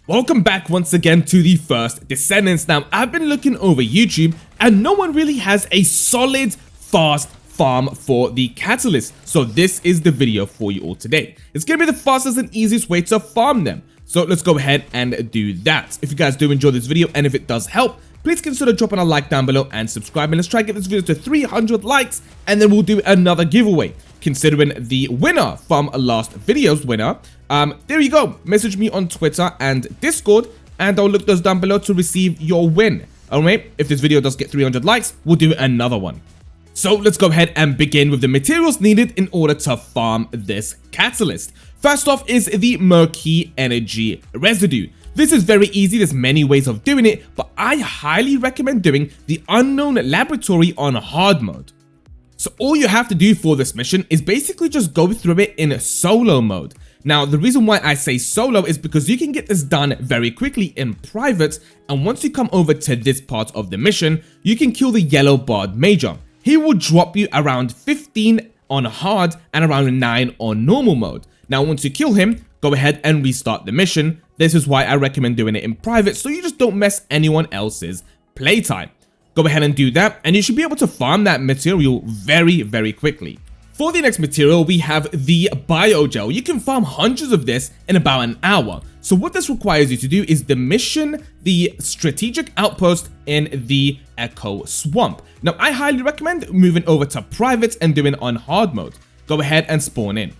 Welcome back once again to the first Descendants. Now, I've been looking over YouTube and no one really has a solid, fast farm for the catalyst. So this is the video for you all today. It's going to be the fastest and easiest way to farm them. So let's go ahead and do that. If you guys do enjoy this video and if it does help, please consider dropping a like down below and subscribing. Let's try to get this video to 300 likes and then we'll do another giveaway. Considering the winner from last video's winner, there you go. Message me on Twitter and Discord and I'll look those down below to receive your win. Alright, if this video does get 300 likes, we'll do another one. So let's go ahead and begin with the materials needed in order to farm this catalyst. First off is the Murky energy residue. This is very easy, there's many ways of doing it, but I highly recommend doing the unknown laboratory on hard mode. So all you have to do for this mission is basically just go through it in solo mode. Now, the reason why I say solo is because you can get this done very quickly in private, and once you come over to this part of the mission, you can kill the yellow barred major. He will drop you around 15 on hard and around 9 on normal mode. Now, once you kill him, go ahead and restart the mission. This is why I recommend doing it in private, so you just don't mess anyone else's playtime. Go ahead and do that, and you should be able to farm that material very quickly. For the next material, we have the Biogel. You can farm hundreds of this in about an hour. So what this requires you to do is the mission, the strategic outpost in the Echo Swamp. Now, I highly recommend moving over to private and doing on hard mode. Go ahead and spawn in.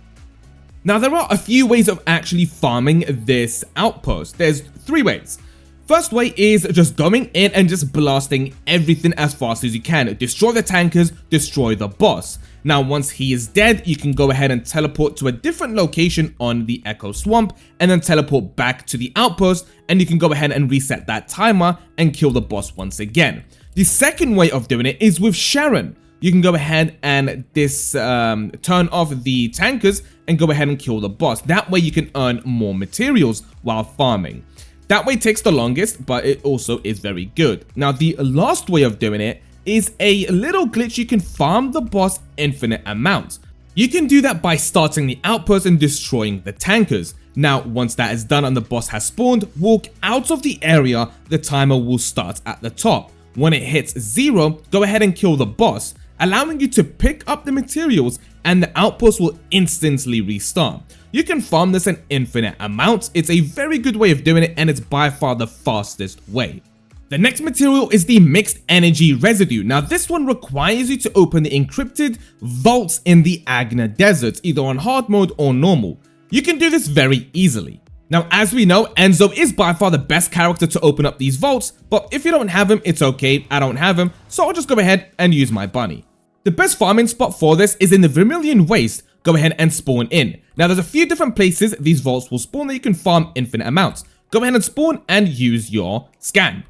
Now, there are a few ways of actually farming this outpost. There's 3 ways. First way is just going in and just blasting everything as fast as you can. Destroy the tankers, destroy the boss. Now, once he is dead, you can go ahead and teleport to a different location on the Echo Swamp and then teleport back to the outpost, and you can go ahead and reset that timer and kill the boss once again. The second way of doing it is with Sharon. You can go ahead and turn off the tankers and go ahead and kill the boss. That way you can earn more materials while farming. That way takes the longest, but it also is very good. Now, the last way of doing it is a little glitch. You can farm the boss infinite amounts. You can do that by starting the outpost and destroying the tankers. Now, once that is done and the boss has spawned, walk out of the area, the timer will start at the top. When it hits 0, go ahead and kill the boss, allowing you to pick up the materials and the outpost will instantly restart. You can farm this in infinite amounts. It's a very good way of doing it and it's by far the fastest way. The next material is the mixed energy residue. Now, this one requires you to open the encrypted vaults in the Agna Desert, either on hard mode or normal. You can do this very easily. Now, as we know, Enzo is by far the best character to open up these vaults, but if you don't have him, it's okay, I don't have him, so I'll just go ahead and use my bunny. The best farming spot for this is in the Vermilion Waste. Go ahead and spawn in. Now, there's a few different places these vaults will spawn that you can farm infinite amounts. Go ahead and spawn and use your scan.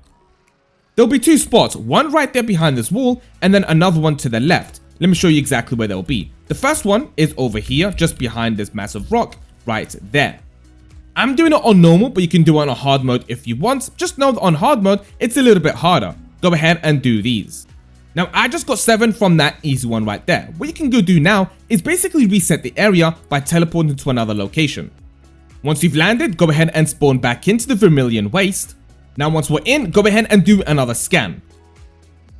There'll be 2 spots, one right there behind this wall, and then another one to the left. Let me show you exactly where they'll be. The first one is over here, just behind this massive rock, right there. I'm doing it on normal, but you can do it on a hard mode if you want. Just know that on hard mode, it's a little bit harder. Go ahead and do these. Now, I just got 7 from that easy one right there. What you can go do now is basically reset the area by teleporting to another location. Once you've landed, go ahead and spawn back into the Vermilion Waste. Now, once we're in, go ahead and do another scan.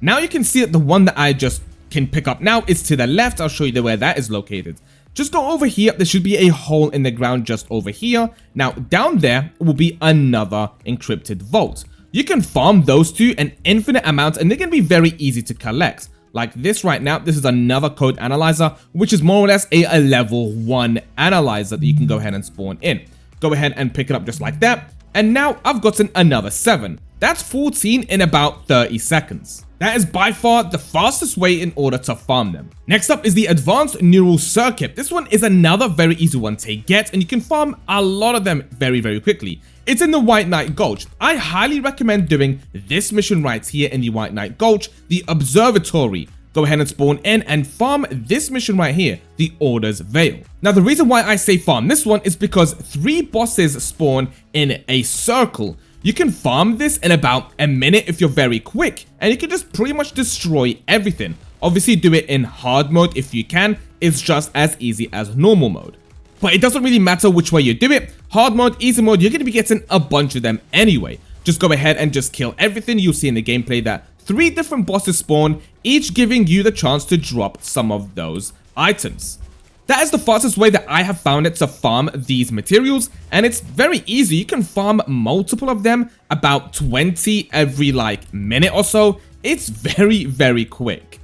Now you can see that the one that I just can pick up now is to the left. I'll show you where that is located. Just go over here. There should be a hole in the ground just over here. Now, down there will be another encrypted vault. You can farm those 2 an infinite amount and they can be very easy to collect. Like this right now, this is another code analyzer, which is more or less a level 1 analyzer that you can go ahead and spawn in. Go ahead and pick it up just like that. And now I've gotten another 7. That's 14 in about 30 seconds. That is by far the fastest way in order to farm them. Next up is the Advanced Neural Circuit. This one is another very easy one to get and you can farm a lot of them very quickly. It's in the White Knight Gulch. I highly recommend doing this mission right here in the White Knight Gulch, the Observatory. Go ahead and spawn in and farm this mission right here, the Order's Veil. Now, the reason why I say farm this one is because 3 bosses spawn in a circle. You can farm this in about a minute if you're very quick, and you can just pretty much destroy everything. Obviously, do it in hard mode if you can. It's just as easy as normal mode. But it doesn't really matter which way you do it. Hard mode, easy mode, you're going to be getting a bunch of them anyway. Just go ahead and just kill everything. You'll see in the gameplay that 3 different bosses spawn, each giving you the chance to drop some of those items. That is the fastest way that I have found it to farm these materials, and it's very easy. You can farm multiple of them, about 20 every minute or so. It's very quick.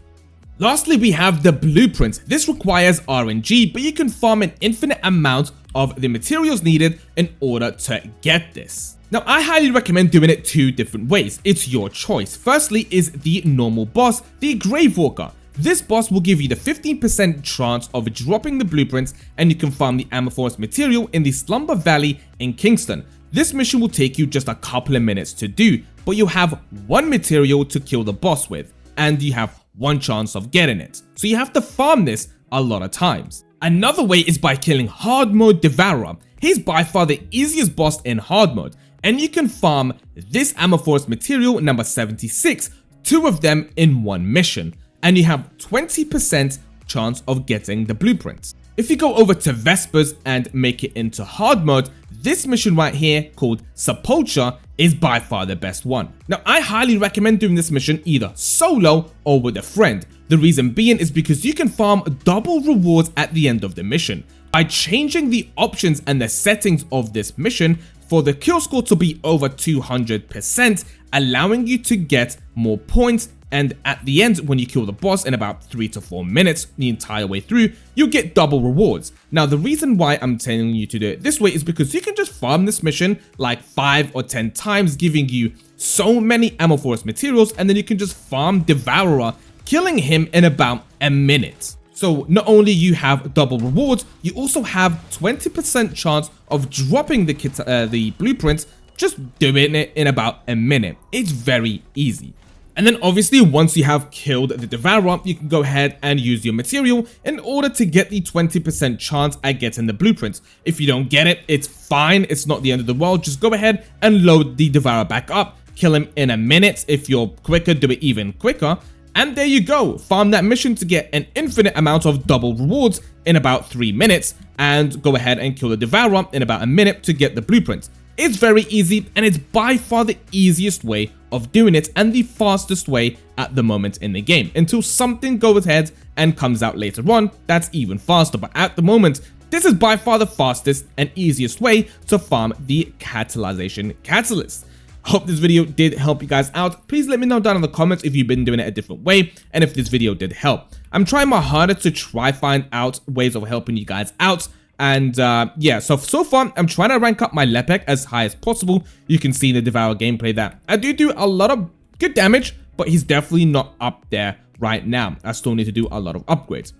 Lastly, we have the blueprint. This requires RNG, but you can farm an infinite amount of the materials needed in order to get this. Now, I highly recommend doing it 2 different ways. It's your choice. Firstly is the normal boss, the Gravewalker. This boss will give you the 15% chance of dropping the blueprints, and you can farm the amorphous material in the Slumber Valley in Kingston. This mission will take you just a couple of minutes to do, but you have 1 material to kill the boss with, and you have 1 chance of getting it. So you have to farm this a lot of times. Another way is by killing Hard Mode Devourer. He's by far the easiest boss in Hard Mode, and you can farm this amorphous material number 76, 2 of them in 1 mission, and you have 20% chance of getting the blueprints. If you go over to Vespers and make it into Hard Mode, this mission right here called Sepulture is by far the best one. Now, I highly recommend doing this mission either solo or with a friend. The reason being is because you can farm double rewards at the end of the mission. By changing the options and the settings of this mission for the kill score to be over 200%, allowing you to get more points, and at the end, when you kill the boss in about 3 to 4 minutes, the entire way through, you get double rewards. Now, the reason why I'm telling you to do it this way is because you can just farm this mission like 5 or 10 times, giving you so many amorphous materials, and then you can just farm Devourer, killing him in about a minute. So not only you have double rewards, you also have 20% chance of dropping the blueprints, just doing it in about a minute. It's very easy. And then obviously once you have killed the Devourer, you can go ahead and use your material in order to get the 20% chance at getting the blueprints. If you don't get it, it's fine. It's not the end of the world. Just go ahead and load the Devourer back up. Kill him in a minute. If you're quicker, do it even quicker. And there you go. Farm that mission to get an infinite amount of double rewards in about 3 minutes. And go ahead and kill the Devourer in about a minute to get the blueprints. It's very easy, and it's by far the easiest way of doing it and the fastest way at the moment in the game, until something goes ahead and comes out later on that's even faster. But at the moment, this is by far the fastest and easiest way to farm the Crystallization catalyst. Hope this video did help you guys out. Please let me know down in the comments if you've been doing it a different way and if this video did help. I'm trying my hardest to find out ways of helping you guys out. And yeah, so far, I'm trying to rank up my Lepek as high as possible. You can see in the Devour gameplay that I do a lot of good damage, but he's definitely not up there right now. I still need to do a lot of upgrades.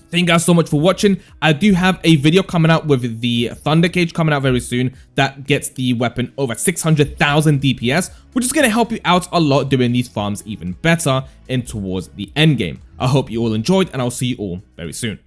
Thank you guys so much for watching. I do have a video coming out with the Thunder Cage coming out very soon that gets the weapon over 600,000 DPS, which is going to help you out a lot doing these farms even better and towards the end game. I hope you all enjoyed, and I'll see you all very soon.